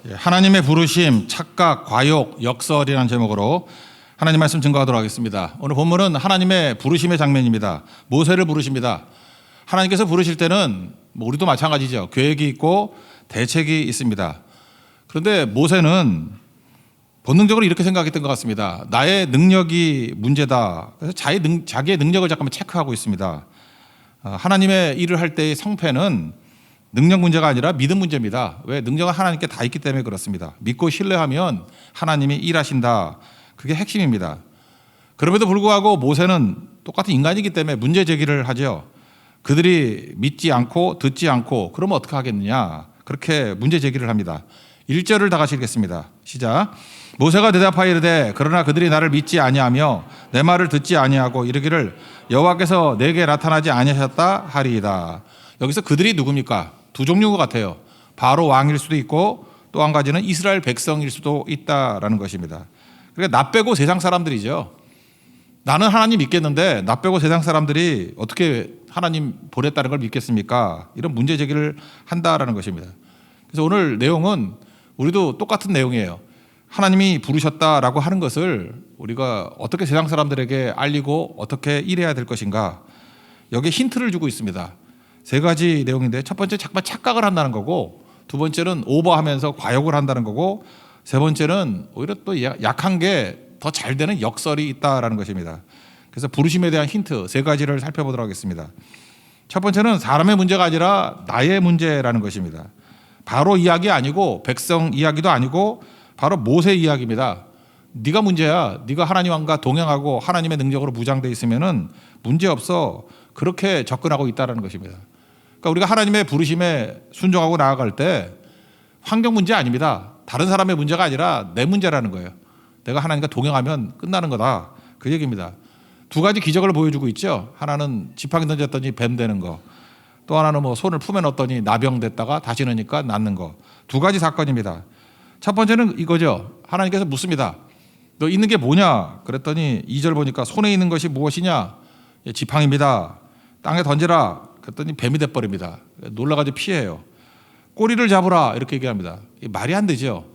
하나님의 부르심, 착각, 과욕, 역설이라는 제목으로 하나님 말씀 증거하도록 하겠습니다. 오늘 본문은 하나님의 부르심의 장면입니다. 모세를 부르십니다. 하나님께서 부르실 때는 우리도 마찬가지죠. 계획이 있고 대책이 있습니다. 그런데 모세는 본능적으로 이렇게 생각했던 것 같습니다. 나의 능력이 문제다. 그래서 자기의 능력을 잠깐만 체크하고 있습니다. 하나님의 일을 할 때의 성패는 능력 문제가 아니라 믿음 문제입니다. 왜? 능력은 하나님께 다 있기 때문에 그렇습니다. 믿고 신뢰하면 하나님이 일하신다. 그게 핵심입니다. 그럼에도 불구하고 모세는 똑같은 인간이기 때문에 문제 제기를 하죠. 그들이 믿지 않고 듣지 않고 그러면 어떻게 하겠느냐. 그렇게 문제 제기를 합니다. 1절을 다 같이 읽겠습니다. 시작. 모세가 대답하여 이르되 그러나 그들이 나를 믿지 아니하며 내 말을 듣지 아니하고 이르기를 여호와께서 내게 나타나지 아니하셨다 하리이다. 여기서 그들이 누굽니까? 두 종류인 것 같아요. 바로 왕일 수도 있고 또 한 가지는 이스라엘 백성일 수도 있다라는 것입니다. 그러니까 나 빼고 세상 사람들이죠. 나는 하나님 믿겠는데 나 빼고 세상 사람들이 어떻게 하나님 보냈다는 걸 믿겠습니까? 이런 문제 제기를 한다라는 것입니다. 그래서 오늘 내용은 우리도 똑같은 내용이에요. 하나님이 부르셨다라고 하는 것을 우리가 어떻게 세상 사람들에게 알리고 어떻게 일해야 될 것인가, 여기에 힌트를 주고 있습니다. 세 가지 내용인데, 첫 번째 잠깐 착각을 한다는 거고, 두 번째는 오버하면서 과욕을 한다는 거고, 세 번째는 오히려 또 약한 게 더 잘 되는 역설이 있다라는 것입니다. 그래서 부르심에 대한 힌트 세 가지를 살펴보도록 하겠습니다. 첫 번째는 사람의 문제가 아니라 나의 문제라는 것입니다. 바로 이야기 아니고 백성 이야기도 아니고 바로 모세 이야기입니다. 네가 문제야. 네가 하나님과 동행하고 하나님의 능력으로 무장되어 있으면은 문제 없어. 그렇게 접근하고 있다는 것입니다. 그러니까 우리가 하나님의 부르심에 순종하고 나아갈 때 환경 문제 아닙니다. 다른 사람의 문제가 아니라 내 문제라는 거예요. 내가 하나님과 동행하면 끝나는 거다. 그 얘기입니다. 두 가지 기적을 보여주고 있죠. 하나는 지팡이 던졌더니 뱀 되는 거. 또 하나는 뭐 손을 품에 넣었더니 나병 됐다가 다시 넣으니까 낫는 거. 두 가지 사건입니다. 첫 번째는 이거죠. 하나님께서 묻습니다. 너 있는 게 뭐냐? 그랬더니 2절 보니까 손에 있는 것이 무엇이냐? 지팡이입니다. 땅에 던지라. 그랬더니 뱀이 돼버립니다. 놀라가지고 피해요. 꼬리를 잡으라. 이렇게 얘기합니다. 말이 안 되죠.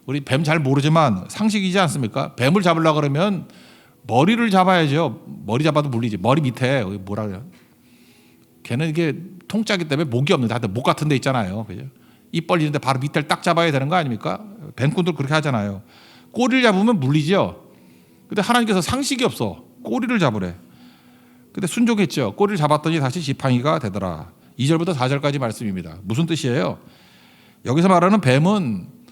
우리 뱀 잘 모르지만 상식이지 않습니까? 뱀을 잡으려고 그러면 머리를 잡아야죠. 머리 잡아도 물리지. 머리 밑에 뭐라 그래요? 걔는 이게 통짜기 때문에 목이 없는데 하여튼 목 같은 데 있잖아요. 그죠? 입 벌리는데 바로 밑에를 딱 잡아야 되는 거 아닙니까? 뱀꾼들 그렇게 하잖아요. 꼬리를 잡으면 물리죠. 근데 하나님께서 상식이 없어. 꼬리를 잡으래. 근데 순종했죠. 꼬리를 잡았더니 다시 지팡이가 되더라. 2절부터 4절까지 말씀입니다. 무슨 뜻이에요? 여기서 말하는 뱀은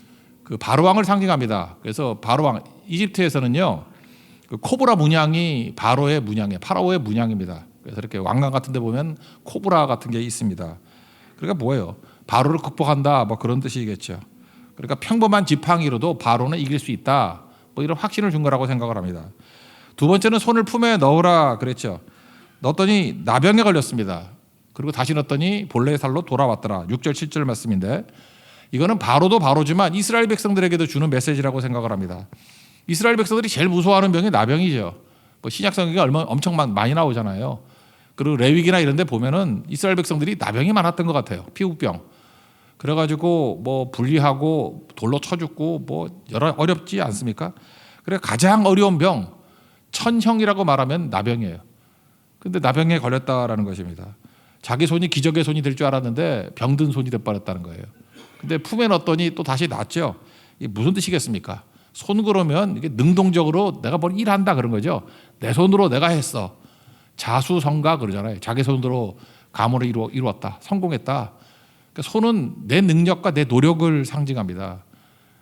그 바로왕을 상징합니다. 그래서 바로왕, 이집트에서는요, 그 코브라 문양이 바로의 문양이에요. 파라오의 문양입니다. 그래서 이렇게 왕관 같은 데 보면 코브라 같은 게 있습니다. 그러니까 뭐예요? 바로를 극복한다, 뭐 그런 뜻이겠죠. 그러니까 평범한 지팡이로도 바로는 이길 수 있다, 뭐 이런 확신을 준 거라고 생각을 합니다. 두 번째는 손을 품에 넣으라 그랬죠. 넣었더니 나병에 걸렸습니다. 그리고 다시 넣었더니 본래의 살로 돌아왔더라. 6절 7절 말씀인데, 이거는 바로도 바로지만 이스라엘 백성들에게도 주는 메시지라고 생각을 합니다. 이스라엘 백성들이 제일 무서워하는 병이 나병이죠. 뭐 신약 성경에 엄청 많이 나오잖아요. 그리고 레위기나 이런 데 보면은 이스라엘 백성들이 나병이 많았던 것 같아요. 피부병. 그래가지고 뭐 분리하고 돌로 쳐 죽고 뭐 여러 어렵지 않습니까? 그래 가장 어려운 병, 천형이라고 말하면 나병이에요. 근데 나병에 걸렸다라는 것입니다. 자기 손이 기적의 손이 될 줄 알았는데 병든 손이 돼버렸다는 거예요. 근데 품에 넣었더니 또 다시 낫죠. 이게 무슨 뜻이겠습니까? 손 그러면 이게 능동적으로 내가 뭘 일한다 그런 거죠. 내 손으로 내가 했어. 자수성가 그러잖아요. 자기 손으로 가문을 이루었다. 성공했다. 그러니까 손은 내 능력과 내 노력을 상징합니다.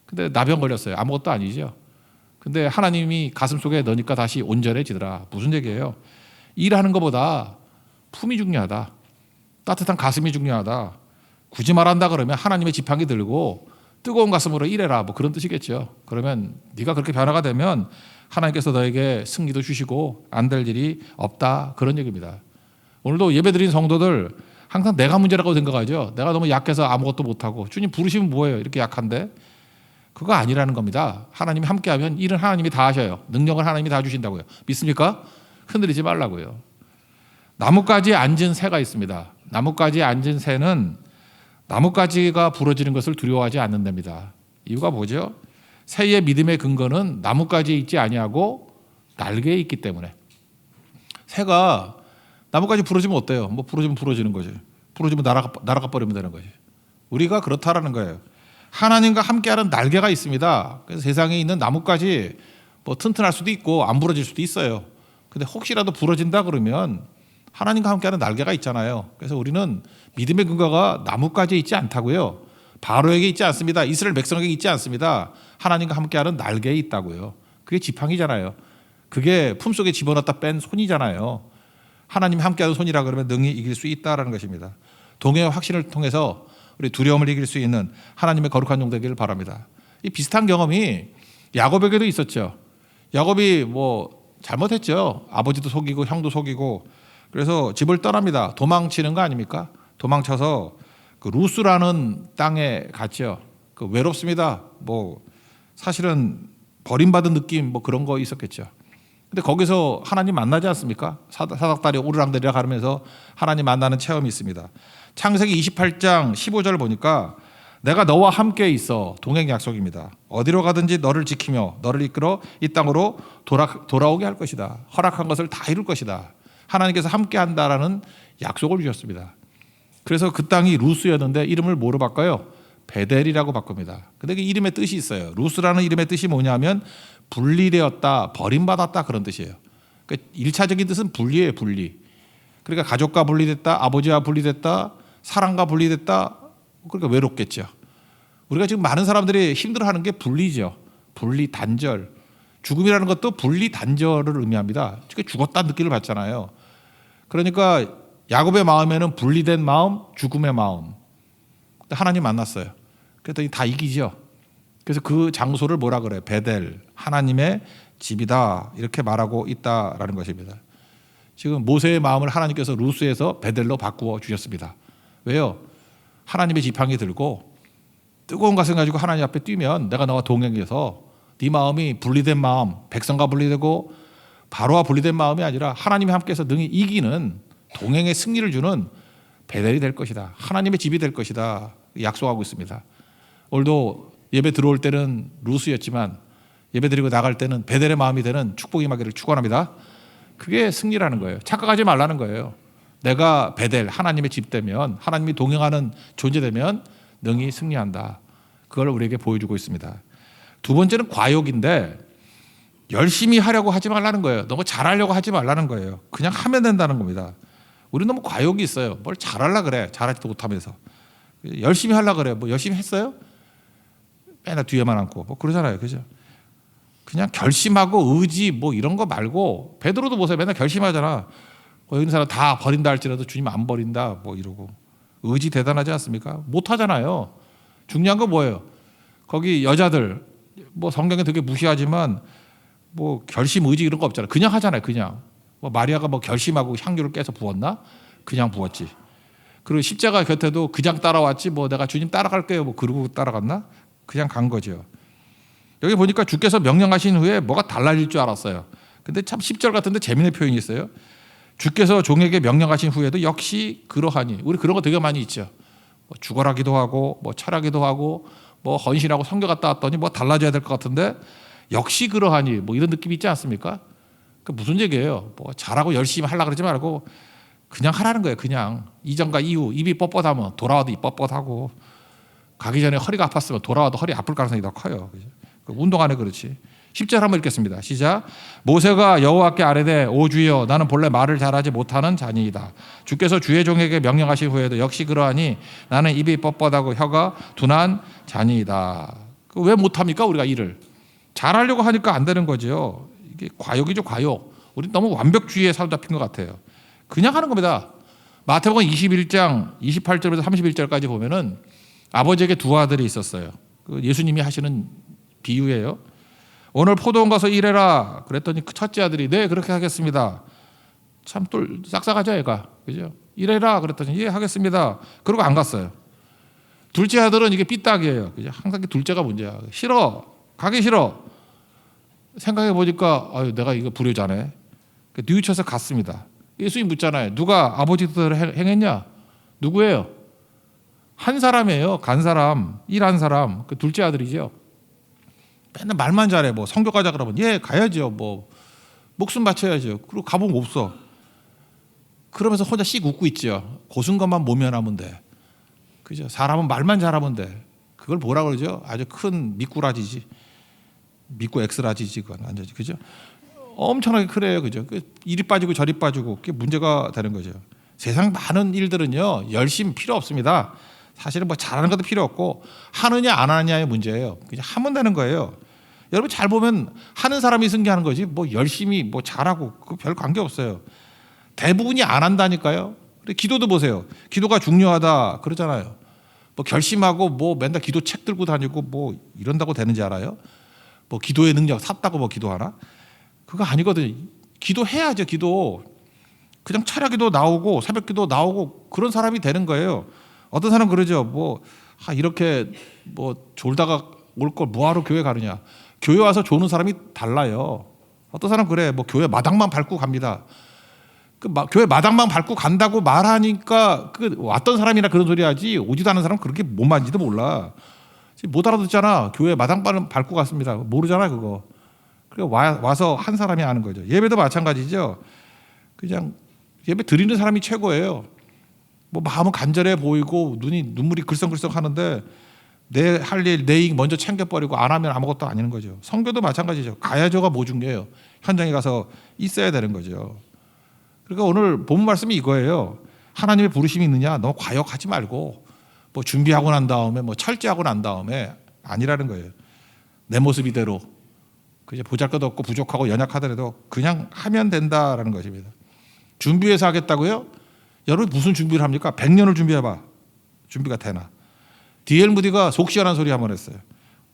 근데 나병 걸렸어요. 아무것도 아니죠. 근데 하나님이 가슴속에 넣으니까 다시 온전해지더라. 무슨 얘기예요? 일하는 것보다 품이 중요하다. 따뜻한 가슴이 중요하다. 굳이 말한다 그러면 하나님의 지팡이 들고 뜨거운 가슴으로 일해라, 뭐 그런 뜻이겠죠. 그러면 네가 그렇게 변화가 되면 하나님께서 너에게 승리도 주시고 안 될 일이 없다, 그런 얘기입니다. 오늘도 예배드린 성도들 항상 내가 문제라고 생각하죠. 내가 너무 약해서 아무것도 못하고, 주님 부르시면 뭐예요? 이렇게 약한데. 그거 아니라는 겁니다. 하나님이 함께하면 일은 하나님이 다 하셔요. 능력을 하나님이 다 주신다고요. 믿습니까? 흔들리지 말라고요. 나뭇가지에 앉은 새가 있습니다. 나뭇가지에 앉은 새는 나뭇가지가 부러지는 것을 두려워하지 않는답니다. 이유가 뭐죠? 새의 믿음의 근거는 나뭇가지에 있지 아니하고 날개에 있기 때문에. 새가 나뭇가지 부러지면 어때요? 뭐 부러지면 부러지는 거지. 부러지면 날아가 버리면 되는 거지. 우리가 그렇다라는 거예요. 하나님과 함께하는 날개가 있습니다. 그래서 세상에 있는 나뭇가지 뭐 튼튼할 수도 있고 안 부러질 수도 있어요. 근데 혹시라도 부러진다 그러면 하나님과 함께하는 날개가 있잖아요. 그래서 우리는 믿음의 근거가 나뭇가지에 있지 않다고요. 바로에게 있지 않습니다. 이스라엘 백성에게 있지 않습니다. 하나님과 함께하는 날개에 있다고요. 그게 지팡이잖아요. 그게 품속에 집어넣었다 뺀 손이잖아요. 하나님이 함께하는 손이라 그러면 능히 이길 수 있다라는 것입니다. 동행의 확신을 통해서 우리 두려움을 이길 수 있는 하나님의 거룩한 종 되기를 바랍니다. 이 비슷한 경험이 야곱에게도 있었죠. 야곱이 뭐 잘못했죠. 아버지도 속이고 형도 속이고 그래서 집을 떠납니다. 도망치는 거 아닙니까? 도망쳐서 그 루스라는 땅에 갔죠. 그 외롭습니다. 뭐 사실은 버림받은 느낌 뭐 그런 거 있었겠죠. 근데 거기서 하나님 만나지 않습니까? 사닥다리 오르락내리락 하면서 하나님 만나는 체험이 있습니다. 창세기 28장 15절 보니까 내가 너와 함께 있어. 동행 약속입니다. 어디로 가든지 너를 지키며 너를 이끌어 이 땅으로 돌아오게 할 것이다. 허락한 것을 다 이룰 것이다. 하나님께서 함께 한다라는 약속을 주셨습니다. 그래서 그 땅이 루스였는데 이름을 뭐로 바꿔요? 베델이라고 바꿉니다. 근데 그 이름의 뜻이 있어요. 루스라는 이름의 뜻이 뭐냐면 분리되었다, 버림받았다 그런 뜻이에요. 그러니까 1차적인 뜻은 분리예요, 분리. 그러니까 가족과 분리됐다, 아버지와 분리됐다, 사랑과 분리됐다. 그러니까 외롭겠죠. 우리가 지금 많은 사람들이 힘들어하는 게 분리죠. 분리, 단절. 죽음이라는 것도 분리, 단절을 의미합니다. 죽었다는 느낌을 받잖아요. 그러니까 야곱의 마음에는 분리된 마음, 죽음의 마음. 하나님 만났어요. 그랬더니 다 이기죠. 그래서 그 장소를 뭐라 그래요? 베델, 하나님의 집이다 이렇게 말하고 있다라는 것입니다. 지금 모세의 마음을 하나님께서 루스에서 베델로 바꾸어 주셨습니다. 왜요? 하나님의 지팡이 들고 뜨거운 가슴 가지고 하나님 앞에 뛰면 내가 너와 동행해서 네 마음이 분리된 마음, 백성과 분리되고 바로와 분리된 마음이 아니라 하나님이 함께해서 능히 이기는 동행의 승리를 주는 베델이 될 것이다. 하나님의 집이 될 것이다. 약속하고 있습니다. 오늘도 예배 들어올 때는 루스였지만 예배 드리고 나갈 때는 베델의 마음이 되는 축복이 임하기를 축원합니다. 그게 승리라는 거예요. 착각하지 말라는 거예요. 내가 베델, 하나님의 집 되면, 하나님이 동행하는 존재 되면 능히 승리한다. 그걸 우리에게 보여주고 있습니다. 두 번째는 과욕인데 열심히 하려고 하지 말라는 거예요. 너무 잘하려고 하지 말라는 거예요. 그냥 하면 된다는 겁니다. 우리 너무 과욕이 있어요. 뭘 잘하려 그래. 잘하지도 못하면서. 열심히 하려 그래. 뭐 열심히 했어요? 맨날 뒤에만 앉고 뭐 그러잖아요. 그죠? 그냥 결심하고 의지 뭐 이런 거 말고 베드로도 보세요. 맨날 결심하잖아. 여기 있는 사람 다 버린다 할지라도 주님 안 버린다 뭐 이러고. 의지 대단하지 않습니까? 못하잖아요. 중요한 거 뭐예요? 거기 여자들 뭐 성경에 되게 무시하지만 뭐 결심 의지 이런 거 없잖아요. 그냥 하잖아요. 그냥. 뭐 마리아가 뭐 결심하고 향유를 깨서 부었나? 그냥 부었지. 그리고 십자가 곁에도 그냥 따라왔지 뭐 내가 주님 따라갈게요 뭐 그러고 따라갔나? 그냥 간 거죠. 여기 보니까 주께서 명령하신 후에 뭐가 달라질 줄 알았어요. 근데 참 10절 같은데 재미있는 표현이 있어요. 주께서 종에게 명령하신 후에도 역시 그러하니. 우리 그런 거 되게 많이 있죠. 뭐 죽어라 기도하고 뭐 철하기도 하고 뭐 헌신하고 선교 갔다 왔더니 뭐 달라져야 될 것 같은데 역시 그러하니 뭐 이런 느낌이 있지 않습니까? 그 무슨 얘기예요? 뭐 잘하고 열심히 하려고 그러지 말고 그냥 하라는 거예요. 그냥 이전과 이후 입이 뻣뻣하면 돌아와도 입 뻣뻣하고 가기 전에 허리가 아팠으면 돌아와도 허리 아플 가능성이 더 커요. 운동 안 해 그렇지. 10절 한번 읽겠습니다. 시작. 모세가 여호와께 아뢰되 오 주여 나는 본래 말을 잘하지 못하는 자니이다. 주께서 주의 종에게 명령하신 후에도 역시 그러하니 나는 입이 뻣뻣하고 혀가 둔한 자니이다. 왜 못합니까? 우리가 일을. 잘하려고 하니까 안 되는 거죠. 이게 과욕이죠. 과욕. 우리 너무 완벽주의에 사로잡힌 것 같아요. 그냥 하는 겁니다. 마태복음 21장 28절에서 31절까지 보면은 아버지에게 두 아들이 있었어요. 예수님이 하시는 비유예요. 오늘 포도원 가서 일해라. 그랬더니 그 첫째 아들이 네 그렇게 하겠습니다. 참 또 싹싹하죠 얘가. 그죠? 일해라. 그랬더니 예 하겠습니다. 그러고 안 갔어요. 둘째 아들은 이게 삐딱이에요. 그죠? 항상 둘째가 문제야. 싫어. 가기 싫어. 생각해 보니까 아유 내가 이거 불효자네. 뉘우쳐서 갔습니다. 예수님 묻잖아요. 누가 아버지 뜻대로 행했냐? 누구예요? 한 사람이에요. 간 사람, 일한 사람. 그 둘째 아들이죠. 맨날 말만 잘해. 뭐 성교 가자 그러면 예 가야죠. 뭐 목숨 바쳐야죠. 그리고 가보면 없어. 그러면서 혼자 씩 웃고 있죠. 고순간만 모면하면 돼. 그죠? 사람은 말만 잘하면 돼. 그걸 뭐라 그러죠? 아주 큰 미꾸라지지. 미꾸 엑스라지지 그건 완전히. 그죠? 엄청나게 크래요. 그죠? 이리 빠지고 저리 빠지고 그게 문제가 되는 거죠. 세상 많은 일들은요. 열심 필요 없습니다. 사실은 뭐 잘하는 것도 필요 없고 하느냐 안 하느냐의 문제예요. 그냥 하면 되는 거예요. 여러분 잘 보면 하는 사람이 승리하는 거지 뭐 열심히 뭐 잘하고 그 별 관계 없어요. 대부분이 안 한다니까요. 기도도 보세요. 기도가 중요하다 그러잖아요. 뭐 결심하고 뭐 맨날 기도 책 들고 다니고 뭐 이런다고 되는지 알아요? 뭐 기도의 능력 샀다고 뭐 기도하나? 그거 아니거든요. 기도해야죠. 기도. 그냥 철야기도 나오고 새벽기도 나오고 그런 사람이 되는 거예요. 어떤 사람 그러죠. 뭐 이렇게 뭐 졸다가 올 걸 뭐하러 교회 가느냐. 교회 와서 조는 사람이 달라요. 어떤 사람 그래. 뭐 교회 마당만 밟고 갑니다. 교회 마당만 밟고 간다고 말하니까 왔던 사람이나 그런 소리 하지 오지도 않은 사람은 그렇게 못 만지도 몰라. 못 알아듣잖아. 교회 마당만 밟고 갔습니다. 모르잖아 그거. 그래 와서 한 사람이 아는 거죠. 예배도 마찬가지죠. 그냥 예배 드리는 사람이 최고예요. 뭐 마음은 간절해 보이고 눈물이 글썽글썽 하는데 내 할 일, 내 이익 먼저 챙겨버리고 안 하면 아무것도 아닌 거죠. 성교도 마찬가지죠. 가야죠가 뭐 중요해요. 현장에 가서 있어야 되는 거죠. 그러니까 오늘 본문 말씀이 이거예요. 하나님의 부르심이 있느냐? 너 과욕하지 말고 뭐 준비하고 난 다음에 뭐 철저하고 난 다음에 아니라는 거예요. 내 모습 이대로 그냥 보잘것없고 부족하고 연약하더라도 그냥 하면 된다라는 것입니다. 준비해서 하겠다고요? 여러분 무슨 준비를 합니까? 100년을 준비해봐. 준비가 되나? D.L. 무디가 속 시원한 소리 한번 했어요.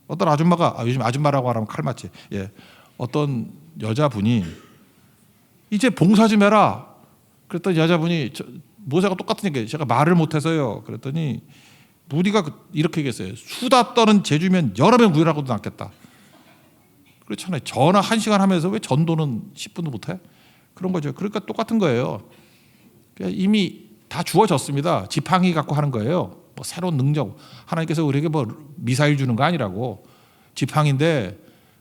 어떤 아줌마가 요즘 아줌마라고 하면 칼 맞지. 예. 어떤 여자분이 이제 봉사 좀 해라. 그랬더니 여자분이 모세가 똑같은 얘기. 제가 말을 못해서요. 그랬더니 무디가 이렇게 얘기했어요. 수다 떠는 제주면 여러 명 구해라고도 낫겠다. 그렇잖아요. 전화 1시간 하면서 왜 전도는 10분도 못해? 그런 거죠. 그러니까 똑같은 거예요. 이미 다 주어졌습니다. 지팡이 갖고 하는 거예요. 뭐 새로운 능력. 하나님께서 우리에게 뭐 미사일 주는 거 아니라고. 지팡이인데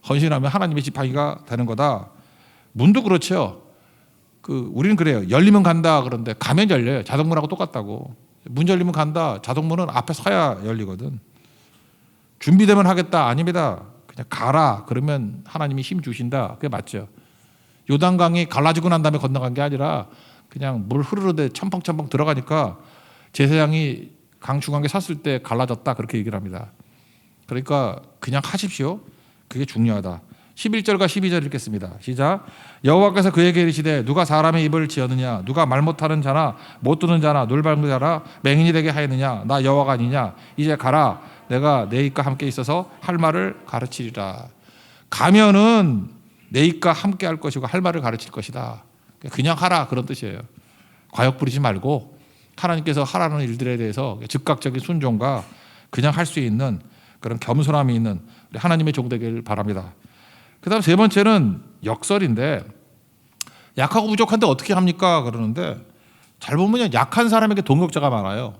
헌신하면 하나님의 지팡이가 되는 거다. 문도 그렇죠. 우리는 그래요. 열리면 간다 그런데 가면 열려요. 자동문하고 똑같다고. 문 열리면 간다. 자동문은 앞에 서야 열리거든. 준비되면 하겠다. 아닙니다. 그냥 가라. 그러면 하나님이 힘 주신다. 그게 맞죠. 요단강이 갈라지고 난 다음에 건너간 게 아니라 그냥 물 흐르르듯 첨벙첨벙 들어가니까 제사장이 강 중앙에 섰을 때 갈라졌다. 그렇게 얘기를 합니다. 그러니까 그냥 하십시오. 그게 중요하다. 11절과 12절 읽겠습니다. 시작. 여호와께서 그에게 이르시되 누가 사람의 입을 지었느냐 누가 말 못하는 자나 못 듣는 자나 눈 밝은 자라 맹인이 되게 하였느냐 나 여호와가 아니냐 이제 가라 내가 내 입과 함께 있어서 할 말을 가르치리라. 가면은 내 입과 함께 할 것이고 할 말을 가르칠 것이다. 그냥 하라 그런 뜻이에요. 과욕 부리지 말고 하나님께서 하라는 일들에 대해서 즉각적인 순종과 그냥 할 수 있는 그런 겸손함이 있는 우리 하나님의 종 되기를 바랍니다. 그 다음 세 번째는 역설인데 약하고 부족한데 어떻게 합니까? 그러는데 잘 보면 약한 사람에게 동역자가 많아요.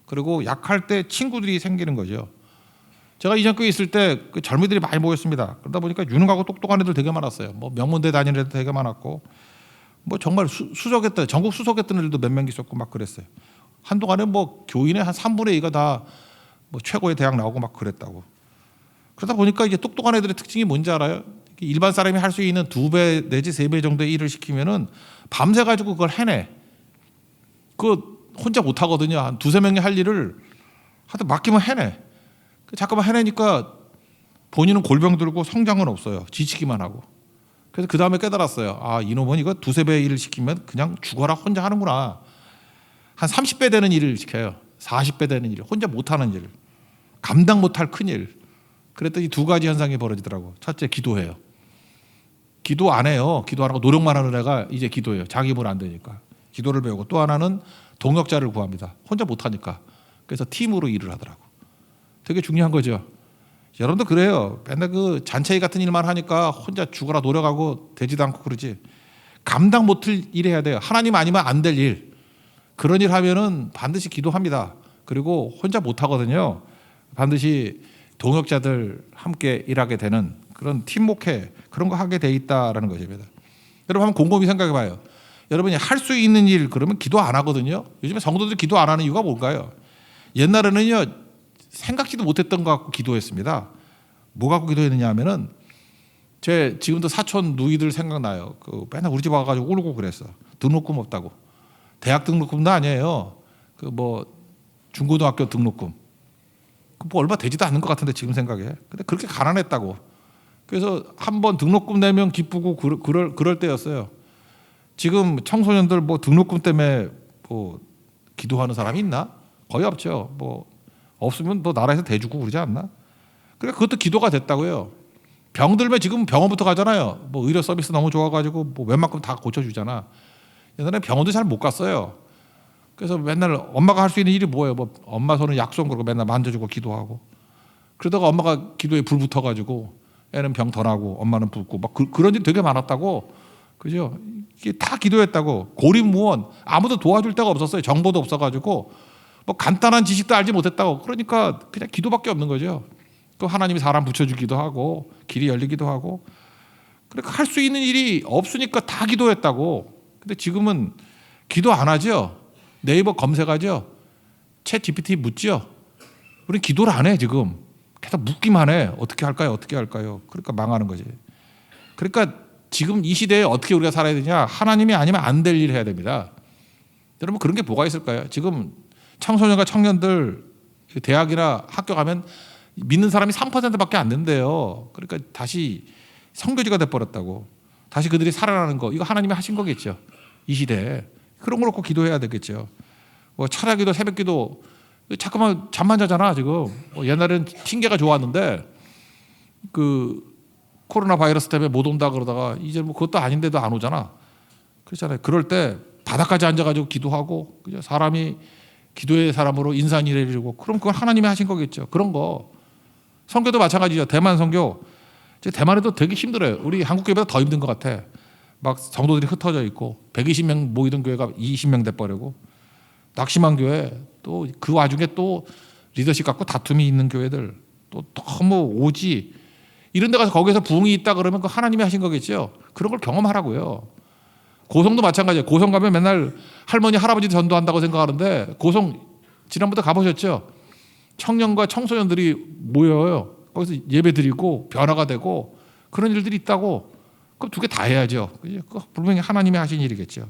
그리고 약할 때 친구들이 생기는 거죠. 제가 이전 교회 있을 때 그 젊은이들이 많이 모였습니다. 그러다 보니까 유능하고 똑똑한 애들 되게 많았어요. 뭐 명문대 다니는 애들 되게 많았고 뭐 정말 수석했던 전국 수석했던 애들도 몇 명 있었고 막 그랬어요. 한동안에 뭐 교인의 한 3분의 2가 다 뭐 최고의 대학 나오고 막 그랬다고. 그러다 보니까 이제 똑똑한 애들의 특징이 뭔지 알아요? 일반 사람이 할 수 있는 2배 내지 3배 정도의 일을 시키면은 밤새 가지고 그걸 해내. 그거 혼자 못 하거든요. 한 2-3명이 할 일을 하여튼 맡기면 해내. 잠깐만 해내니까 본인은 골병 들고 성장은 없어요. 지치기만 하고. 그래서 그 다음에 깨달았어요. 아, 이놈은 이거 2-3배 일을 시키면 그냥 죽어라 혼자 하는구나. 한 30배 되는 일을 시켜요. 40배 되는 일. 혼자 못하는 일. 감당 못할 큰 일. 그랬더니 2가지 현상이 벌어지더라고. 첫째, 기도해요. 기도 안 해요. 기도 안 하고 노력만 하는 애가 이제 기도해요. 자기 힘으로 안 되니까. 기도를 배우고 또 하나는 동역자를 구합니다. 혼자 못하니까. 그래서 팀으로 일을 하더라고. 되게 중요한 거죠. 여러분도 그래요. 맨날 그 잔챙이 같은 일만 하니까 혼자 죽어라 노력하고 되지도 않고 그러지. 감당 못할 일 해야 돼요. 하나님 아니면 안 될 일. 그런 일 하면은 반드시 기도합니다. 그리고 혼자 못 하거든요. 반드시 동역자들 함께 일하게 되는 그런 팀 목회 그런 거 하게 돼 있다라는 것입니다. 여러분 한번 곰곰이 생각해 봐요. 여러분이 할 수 있는 일 그러면 기도 안 하거든요. 요즘에 성도들이 기도 안 하는 이유가 뭘까요? 옛날에는요 생각지도 못했던 거 갖고 기도했습니다. 뭐 갖고 기도했느냐 하면은 제 지금도 사촌 누이들 생각나요. 그 맨날 우리 집 와가지고 울고 그랬어. 등록금 없다고. 대학 등록금도 아니에요. 그 뭐 중고등학교 등록금. 뭐 얼마 되지도 않는 것 같은데 지금 생각에. 근데 그렇게 가난했다고. 그래서 한번 등록금 내면 기쁘고 그럴 때였어요. 지금 청소년들 뭐 등록금 때문에 뭐 기도하는 사람이 있나? 거의 없죠. 뭐 없으면 뭐 나라에서 대주고 그러지 않나? 그러니까 그것도 기도가 됐다고요. 병 들면 지금 병원부터 가잖아요. 뭐 의료 서비스 너무 좋아가지고 뭐 웬만큼 다 고쳐주잖아. 옛날에 병원도 잘 못 갔어요. 그래서 맨날 엄마가 할 수 있는 일이 뭐예요? 뭐 엄마 손은 약손 그러고 맨날 만져주고 기도하고. 그러다가 엄마가 기도에 불 붙어가지고 애는 병 더 나고 엄마는 붓고 막 그런 일 되게 많았다고. 그죠? 이게 다 기도했다고. 고립무원 아무도 도와줄 데가 없었어요. 정보도 없어가지고 뭐 간단한 지식도 알지 못했다고. 그러니까 그냥 기도밖에 없는 거죠. 또 하나님이 사람 붙여주기도 하고 길이 열리기도 하고. 그러니까 할 수 있는 일이 없으니까 다 기도했다고. 근데 지금은 기도 안 하죠. 네이버 검색하죠. 챗 GPT 묻죠. 우리는 기도를 안 해 지금. 계속 묻기만 해. 어떻게 할까요? 어떻게 할까요? 그러니까 망하는 거지. 그러니까 지금 이 시대에 어떻게 우리가 살아야 되냐? 하나님이 아니면 안 될 일을 해야 됩니다. 여러분 그런 게 뭐가 있을까요? 지금 청소년과 청년들 대학이나 학교 가면 믿는 사람이 3%밖에 안 된대요. 그러니까 다시 성교지가 돼버렸다고. 다시 그들이 살아나는 거 이거 하나님이 하신 거겠죠. 이 시대에. 그런 걸 놓고 기도해야 되겠죠. 뭐 철야기도 새벽기도 자꾸만 잠만 자잖아 지금. 뭐 옛날에는 핑계가 좋았는데 그 코로나 바이러스 때문에 못 온다 그러다가 이제 뭐 그것도 아닌데도 안 오잖아. 그렇잖아요. 그럴 때 바닥까지 앉아가지고 기도하고 그죠? 사람이 기도의 사람으로 인산이를 이루고 그럼 그건 하나님이 하신 거겠죠. 그런 거. 선교도 마찬가지죠. 대만 선교. 대만에도 되게 힘들어요. 우리 한국 교회보다 더 힘든 것 같아. 막 성도들이 흩어져 있고 120명 모이던 교회가 20명 돼버리고 낙심한 교회 또 그 와중에 또 리더십 갖고 다툼이 있는 교회들 또 너무 오지 이런 데 가서 거기서 부흥이 있다 그러면 그 하나님이 하신 거겠죠. 그런 걸 경험하라고요. 고성도 마찬가지예요. 고성 가면 맨날 할머니 할아버지 전도한다고 생각하는데 고성 지난번에 가보셨죠? 청년과 청소년들이 모여요. 거기서 예배 드리고 변화가 되고 그런 일들이 있다고. 그럼 두 개 다 해야죠. 분명히 하나님이 하신 일이겠죠.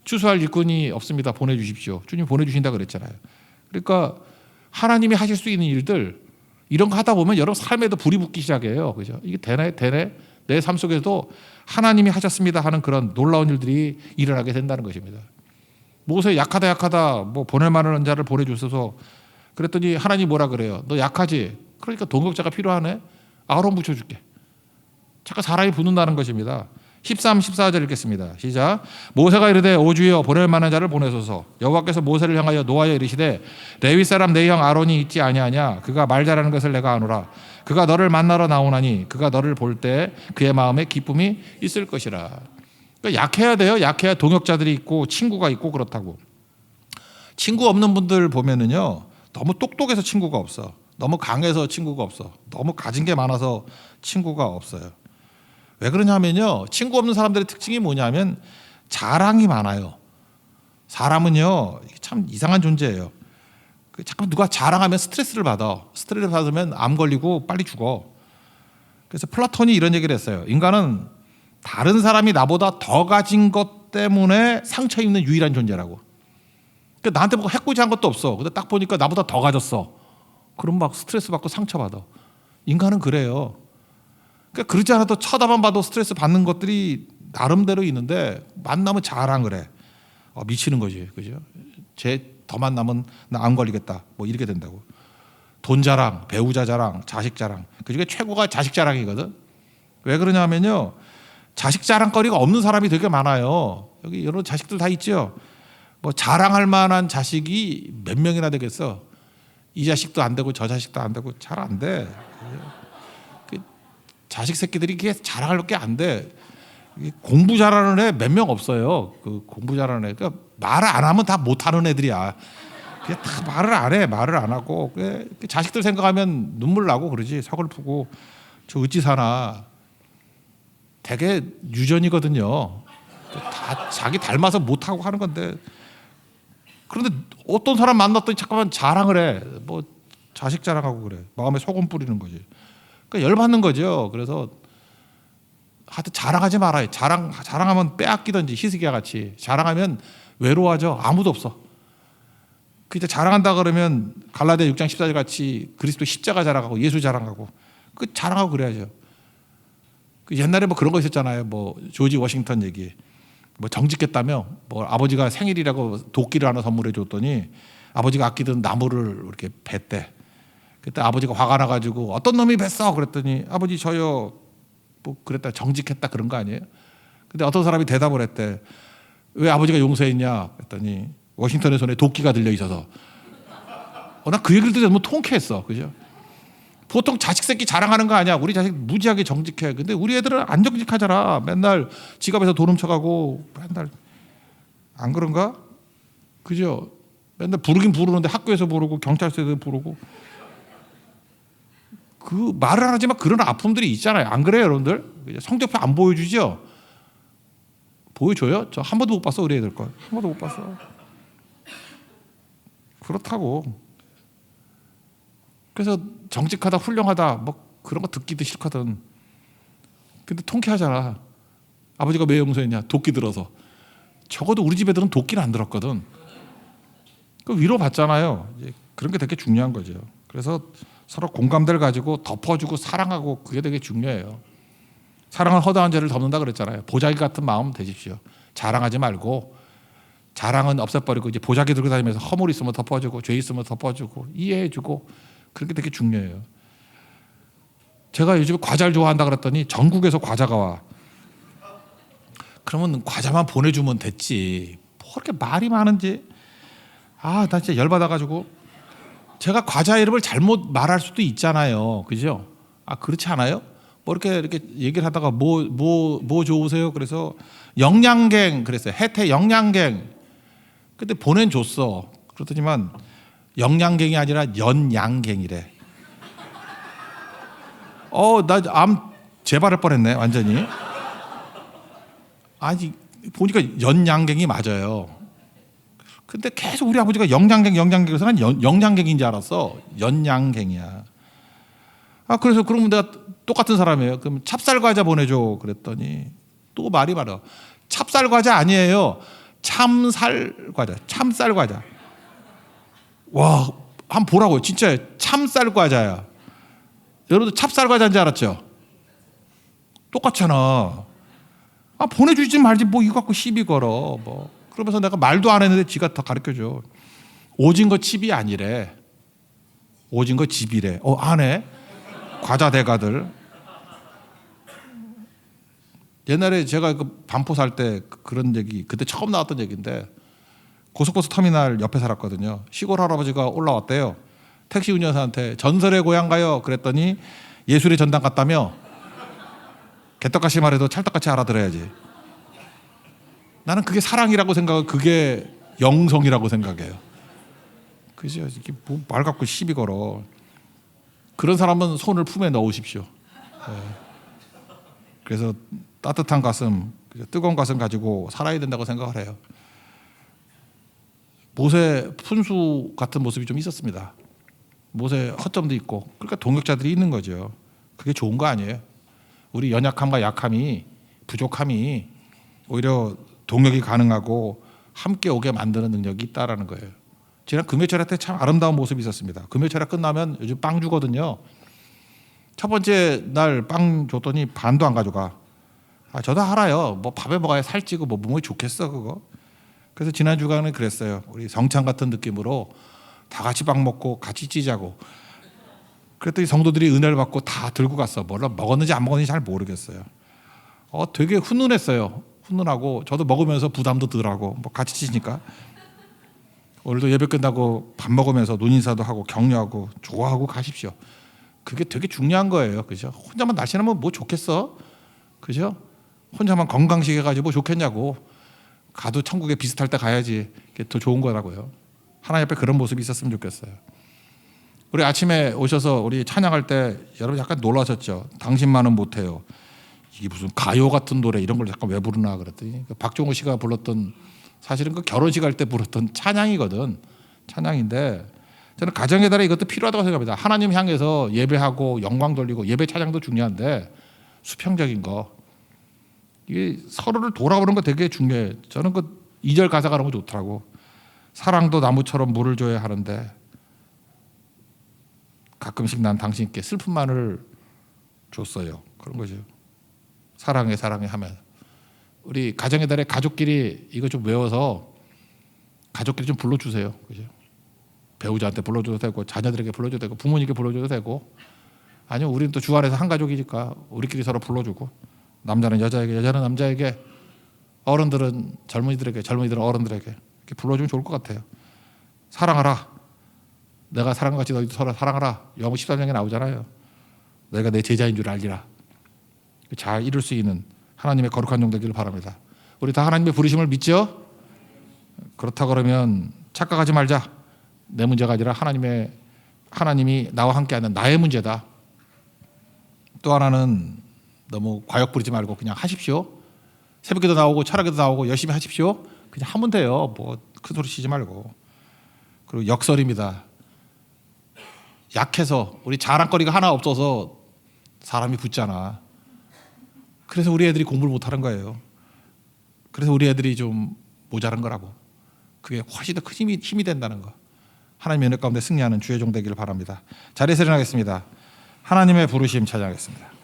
추수할 일꾼이 없습니다. 보내주십시오. 주님 보내주신다 그랬잖아요. 그러니까 하나님이 하실 수 있는 일들 이런 거 하다 보면 여러분 삶에도 불이 붙기 시작해요. 그죠? 이게 되네. 내 삶 속에도 하나님이 하셨습니다 하는 그런 놀라운 일들이 일어나게 된다는 것입니다. 모세 약하다 뭐 보낼 만한 자를 보내주셔서 그랬더니 하나님 뭐라 그래요? 너 약하지? 그러니까 동역자가 필요하네. 아론 붙여줄게. 잠깐 사람이 붙는다는 것입니다. 13, 14절 읽겠습니다. 시작. 모세가 이르되 오 주여 보낼 만한 자를 보내소서. 여호와께서 모세를 향하여 노하여 이르시되 레위 사람 내 형 아론이 있지 아니하냐. 그가 말 잘하는 것을 내가 아노라. 그가 너를 만나러 나오나니 그가 너를 볼 때 그의 마음에 기쁨이 있을 것이라. 그러니까 약해야 돼요. 약해야 동역자들이 있고 친구가 있고 그렇다고. 친구 없는 분들 보면은요. 너무 똑똑해서 친구가 없어. 너무 강해서 친구가 없어. 너무 가진 게 많아서 친구가 없어요. 왜 그러냐면요. 친구 없는 사람들의 특징이 뭐냐면 자랑이 많아요. 사람은요. 참 이상한 존재예요. 잠깐 누가 자랑하면 스트레스를 받아. 스트레스를 받으면 암 걸리고 빨리 죽어. 그래서 플라톤이 이런 얘기를 했어요. 인간은 다른 사람이 나보다 더 가진 것 때문에 상처 입는 유일한 존재라고. 그러니까 나한테 뭐 해코지한 것도 없어. 근데 딱 보니까 나보다 더 가졌어. 그럼 막 스트레스 받고 상처 받아. 인간은 그래요. 그러니까 그러지 않아도 쳐다만 봐도 스트레스 받는 것들이 나름대로 있는데 만나면 자랑을 해. 미치는 거지, 그죠? 쟤 더 만나면 나 안 걸리겠다. 뭐 이렇게 된다고. 돈 자랑, 배우자 자랑, 자식 자랑. 그중에 최고가 자식 자랑이거든. 왜 그러냐면요, 자식 자랑거리가 없는 사람이 되게 많아요. 여기 여러 자식들 다 있죠. 뭐 자랑할 만한 자식이 몇 명이나 되겠어. 이 자식도 안 되고 저 자식도 안 되고 잘 안 돼. 자식 새끼들이 그게 자랑할 게 안 돼. 공부 잘하는 애 몇 명 없어요. 그 공부 잘하는 애. 그러니까 말 안 하면 다 못하는 애들이야. 그냥 다 말을 안 해. 말을 안 하고 자식들 생각하면 눈물 나고 그러지. 서글프고 저 어찌 사나. 되게 유전이거든요. 다 자기 닮아서 못하고 하는 건데. 그런데 어떤 사람 만났더니 잠깐만 자랑을 해. 뭐 자식 자랑하고 그래. 마음에 소금 뿌리는 거지. 그러니까 열받는 거죠. 그래서 하여튼 자랑하지 말아요. 자랑하면 빼앗기든지 희스기야 같이. 자랑하면 외로워하죠. 아무도 없어. 그때 자랑한다 그러면 갈라디아 6장 14절 같이 그리스도 십자가 자랑하고 예수 자랑하고 그 자랑하고 그래야죠. 그 옛날에 뭐 그런 거 있었잖아요. 뭐 조지 워싱턴 얘기. 뭐 정직했다며 뭐 아버지가 생일이라고 도끼를 하나 선물해 줬더니 아버지가 아끼던 나무를 이렇게 뱄대. 그때 아버지가 화가 나가지고 어떤 놈이 뱄어? 그랬더니 아버지 저요 뭐 그랬다 정직했다 그런 거 아니에요? 근데 어떤 사람이 대답을 했대. 왜 아버지가 용서했냐? 그랬더니 워싱턴의 손에 도끼가 들려 있어서. 나 그 얘기를 듣고 너무 통쾌했어. 그죠? 보통 자식 새끼 자랑하는 거 아니야. 우리 자식 무지하게 정직해. 근데 우리 애들은 안 정직하잖아. 맨날 지갑에서 돈 훔쳐가고 맨날 안 그런가? 그죠? 맨날 부르긴 부르는데 학교에서 부르고 경찰서에서 부르고 그 말을 안 하지만 그런 아픔들이 있잖아요. 안 그래요, 여러분들? 성적표 안 보여주죠? 보여줘요? 저 한 번도 못 봤어, 우리 애들 거. 한 번도 못 봤어. 그렇다고. 그래서 정직하다, 훌륭하다, 뭐 그런 거 듣기도 싫거든. 근데 통쾌하잖아. 아버지가 왜 용서했냐? 도끼 들어서. 적어도 우리 집 애들은 도끼는 안 들었거든. 그 위로 받잖아요. 그런 게 되게 중요한 거죠. 그래서 서로 공감대를 가지고 덮어주고 사랑하고 그게 되게 중요해요. 사랑은 허다한 죄를 덮는다 그랬잖아요. 보자기 같은 마음 되십시오. 자랑하지 말고 자랑은 없애버리고 이제 보자기 들고 다니면서 허물 있으면 덮어주고 죄 있으면 덮어주고 이해해주고 그런 게 되게 중요해요. 제가 요즘 과자를 좋아한다 그랬더니 전국에서 과자가 와. 그러면 과자만 보내주면 됐지. 뭐 그렇게 말이 많은지. 나 진짜 열받아가지고. 제가 과자 이름을 잘못 말할 수도 있잖아요. 그죠? 그렇지 않아요? 뭐 이렇게 얘기를 하다가 뭐 좋으세요? 그래서 영양갱 그랬어요. 혜태 영양갱. 근데 보내줬어. 그렇더니만 영양갱이 아니라 연양갱이래. 나 암 재발할 뻔했네 완전히. 아니 보니까 연양갱이 맞아요. 근데 계속 우리 아버지가 영양갱 그래서 난 영양갱인 줄 알았어. 연양갱이야. 그래서 그러면 내가 똑같은 사람이에요. 그럼 찹쌀 과자 보내줘 그랬더니 또 말이 많아. 찹쌀 과자 아니에요. 참쌀 과자. 참쌀 과자. 와, 한번 보라고요. 진짜 참쌀 과자야. 여러분들 찹쌀 과자인 줄 알았죠? 똑같잖아. 보내주지 말지 뭐 이거 갖고 시비 걸어. 뭐 그러면서 내가 말도 안 했는데 지가 더 가르쳐줘. 오징어 칩이 아니래. 오징어 집이래. 안 해? 과자 대가들. 옛날에 제가 그 반포 살 때 그런 얘기 그때 처음 나왔던 얘기인데 고속버스 터미널 옆에 살았거든요. 시골 할아버지가 올라왔대요. 택시 운전사한테 전설의 고향 가요. 그랬더니 예술의 전당 갔다며. 개떡같이 말해도 찰떡같이 알아들어야지. 나는 그게 사랑이라고 생각하고 그게 영성이라고 생각해요. 그죠? 이게 뭐 말 갖고 시비 걸어. 그런 사람은 손을 품에 넣으십시오. 네. 그래서 따뜻한 가슴, 뜨거운 가슴 가지고 살아야 된다고 생각을 해요. 모세 푼수 같은 모습이 좀 있었습니다. 모세 허점도 있고, 그러니까 동역자들이 있는 거죠. 그게 좋은 거 아니에요. 우리 연약함과 약함이, 부족함이 오히려 동역이 가능하고 함께 오게 만드는 능력이 있다라는 거예요. 지난 금요철회 때 참 아름다운 모습이 있었습니다. 금요철회 끝나면 요즘 빵 주거든요. 첫 번째 날 빵 줬더니 반도 안 가져가. 저도 알아요. 뭐 밥에 먹어야 살찌고 뭐 몸이 좋겠어 그거. 그래서 지난 주간에 그랬어요. 우리 성찬 같은 느낌으로 다 같이 빵 먹고 같이 찌자고. 그랬더니 성도들이 은혜를 받고 다 들고 갔어. 뭐라 먹었는지 안 먹었는지 잘 모르겠어요. 되게 훈훈했어요. 훈훈하고 저도 먹으면서 부담도 덜하고 뭐 같이 찌니까. 오늘도 예배 끝나고 밥 먹으면서 눈인사도 하고 격려하고 좋아하고 가십시오. 그게 되게 중요한 거예요. 그죠? 혼자만 날씬하면 뭐 좋겠어? 그죠? 혼자만 건강식 해가지고 뭐 좋겠냐고. 가도 천국에 비슷할 때 가야지. 그게 더 좋은 거라고요. 하나님 앞에 그런 모습이 있었으면 좋겠어요. 우리 아침에 오셔서 우리 찬양할 때 여러분 약간 놀라셨죠. 당신만은 못해요. 이게 무슨 가요 같은 노래 이런 걸 잠깐 왜 부르나 그랬더니 박종호 씨가 불렀던, 사실은 그 결혼식 할 때 불렀던 찬양이거든. 찬양인데 저는 가정의 달에 이것도 필요하다고 생각합니다. 하나님 향해서 예배하고 영광 돌리고, 예배 찬양도 중요한데 수평적인 거, 이게 서로를 돌아보는 거 되게 중요해. 저는 그 2절 가사가 너무 좋더라고. 사랑도 나무처럼 물을 줘야 하는데 가끔씩 난 당신께 슬픔만을 줬어요. 그런 거죠. 사랑해 사랑해 하면 우리 가정의 달에 가족끼리 이거 좀 외워서 가족끼리 좀 불러주세요. 그죠? 배우자한테 불러줘도 되고, 자녀들에게 불러줘도 되고, 부모님께 불러줘도 되고, 아니면 우리는 또 주 안에서 한 가족이니까 우리끼리 서로 불러주고, 남자는 여자에게, 여자는 남자에게, 어른들은 젊은이들에게, 젊은이들은 어른들에게 이렇게 불러주면 좋을 것 같아요. 사랑하라. 내가 사랑과 같이 너희도 서로 사랑하라. 요한복음 13장에 나오잖아요. 너희가 내 제자인 줄 알리라. 잘 이룰 수 있는 하나님의 거룩한 종 되기를 바랍니다. 우리 다 하나님의 부르심을 믿죠? 그렇다 그러면 착각하지 말자. 내 문제가 아니라 하나님이 나와 함께하는 나의 문제다. 또 하나는 너무 과욕 부리지 말고 그냥 하십시오. 새벽에도 나오고 철학에도 나오고 열심히 하십시오. 그냥 하면 돼요. 뭐 큰 소리 치지 말고. 그리고 역설입니다. 약해서 우리 자랑거리가 하나 없어서 사람이 붙잖아. 그래서 우리 애들이 공부를 못하는 거예요. 그래서 우리 애들이 좀 모자란 거라고. 그게 훨씬 더 큰 힘이 된다는 거. 하나님의 은혜 가운데 승리하는 주의 종 되기를 바랍니다. 자리에서 일어나겠습니다. 하나님의 부르심 찬양하겠습니다.